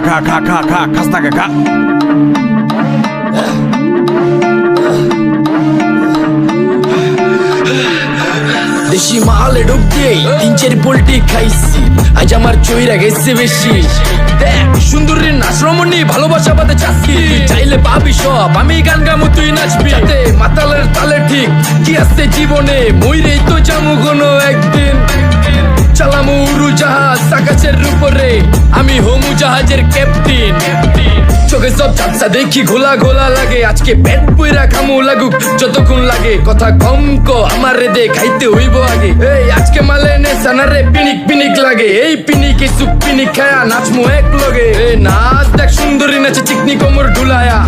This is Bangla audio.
খাস্তা খা দেশি মালে ডুব দিয়েই 3-4 পোল্টি খাইছি, আজ আমার চইরা গেছে বেশি। দেখ সুন্দরীর নাচ রমণী, ভালোবাসা বাদে চাচ্ছি, চাইলে পাবি সব, আমি গান গামু তুই নাচবি। যাতে মাতালের তালে ঠিক কি আছে জীবনে, মইরেই তো যামু কোনো একদিন। চালামু উড়োজাহাজ আকাশের উপরে, আমি হোমু জাহাজের ক্যাপ্টেন। চোখে সব ঝাপসা দেখি ঘোলা ঘোলা লাগে, আজকে পেট পুইরা খামু লাগুক যতক্ষণ লাগে। কথা কম আমার রে খাইতে হইব আগে, এই আজকে মালে নে সানারে পিনিক পিনিক লাগে। এই পিনিকে সুপ পিনিক খায়া নাচমু এক লগে, নাচ দেখ সুন্দরী নাচে চিকনি কোমর ঢুলায়া।